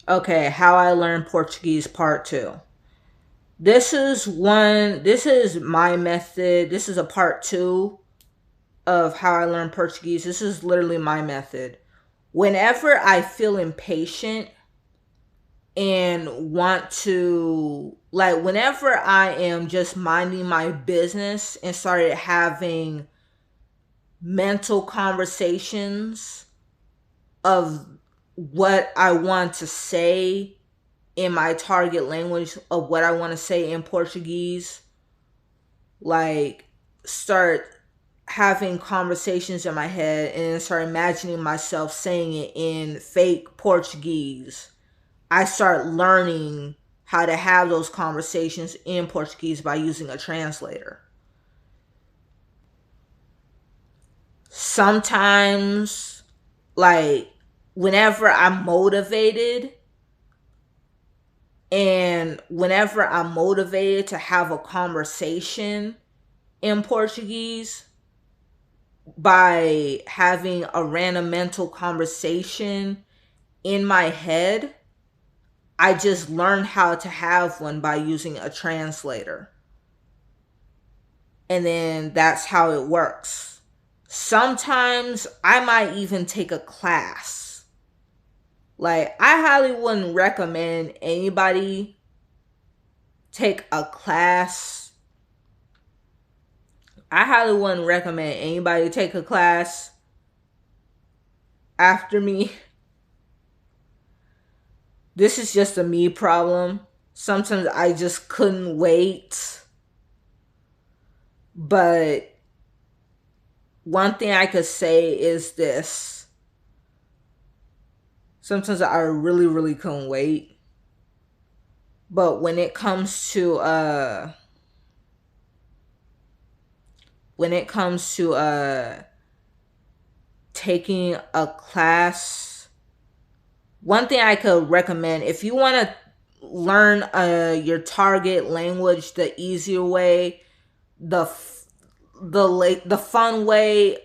Okay, how I learned Portuguese part 2. This is my method. This is a part 2 of how I learned Portuguese. This is literally my method. Whenever I feel impatient and want to, like, whenever I am just minding my business and started having mental conversations of what I want to say in my target language, of what I want to say in Portuguese, like, start having conversations in my head and start imagining myself saying it in fake Portuguese. I start learning how to have those conversations in Portuguese by using a translator. Sometimes, like, whenever I'm motivated, to have a conversation in Portuguese, by having a random mental conversation in my head, I just learned how to have one by using a translator. And then that's how it works. Sometimes I might even take a class. Like, I highly wouldn't recommend anybody take a class. I highly wouldn't recommend anybody take a class after me. This is just a me problem. Sometimes I just couldn't wait. But one thing I could say is this. Sometimes I really, really couldn't wait. But when it comes to taking a class, one thing I could recommend, if you want to learn your target language the easier way, the the fun way,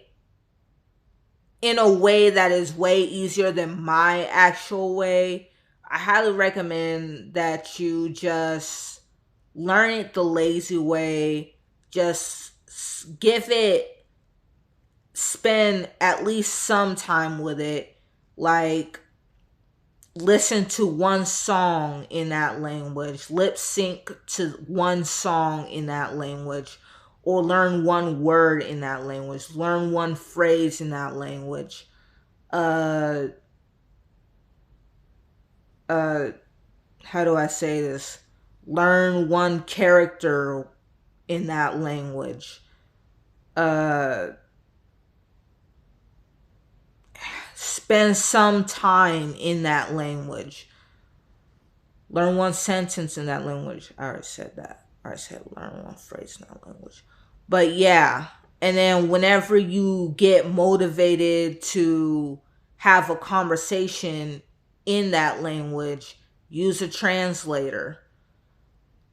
in a way that is way easier than my actual way, I highly recommend that you just learn it the lazy way. Just give it, spend at least some time with it. Like, listen to one song in that language, lip sync to one song in that language, or learn one word in that language, learn one phrase in that language. Uh, uh, how do I say this? Learn one character in that language. Uh, Spend some time in that language. Learn one sentence in that language. I already said that. I already said learn one phrase in that language. But yeah. And then whenever you get motivated to have a conversation in that language, use a translator.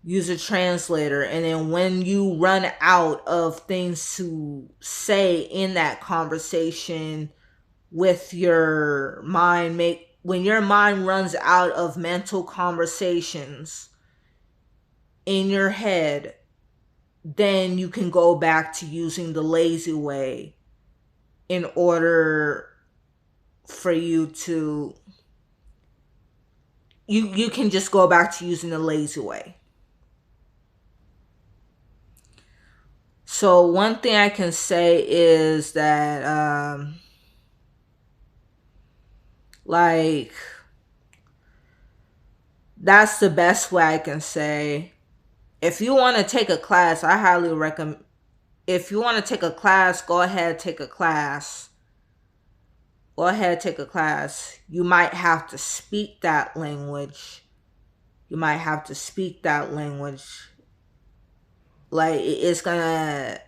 Use a translator. And then when you run out of things to say in that conversation with your mind, when your mind runs out of mental conversations in your head, then you can go back to using the lazy way in order for you to, you can just go back to using the lazy way. So one thing I can say is that like, that's the best way I can say. If you want to take a class, I highly recommend, if you want to take a class, go ahead, take a class. Go ahead, take a class. You might have to speak that language. You might have to speak that language. Like, it's gonna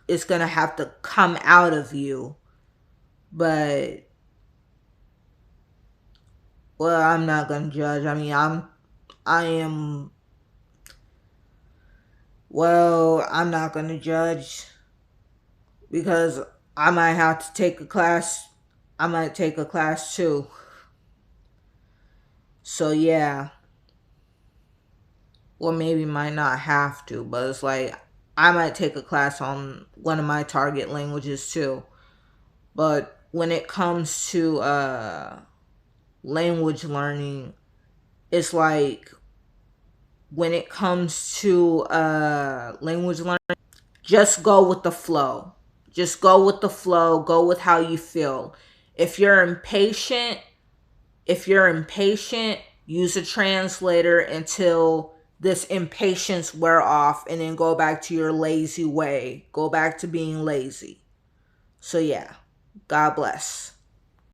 have to come out of you. But, well, I'm not gonna judge. I mean, I am, well, I'm not gonna judge, because I might have to take a class. I might take a class too. So yeah, or maybe might not have to, but it's like I might take a class on one of my target languages too. But when it comes to language learning, it's like when it comes to language learning, just go with the flow. Just go with the flow, go with how you feel. If you're impatient, if you're impatient, use a translator until this impatience wear off and then go back to your lazy way. Go back to being lazy. So yeah, God bless.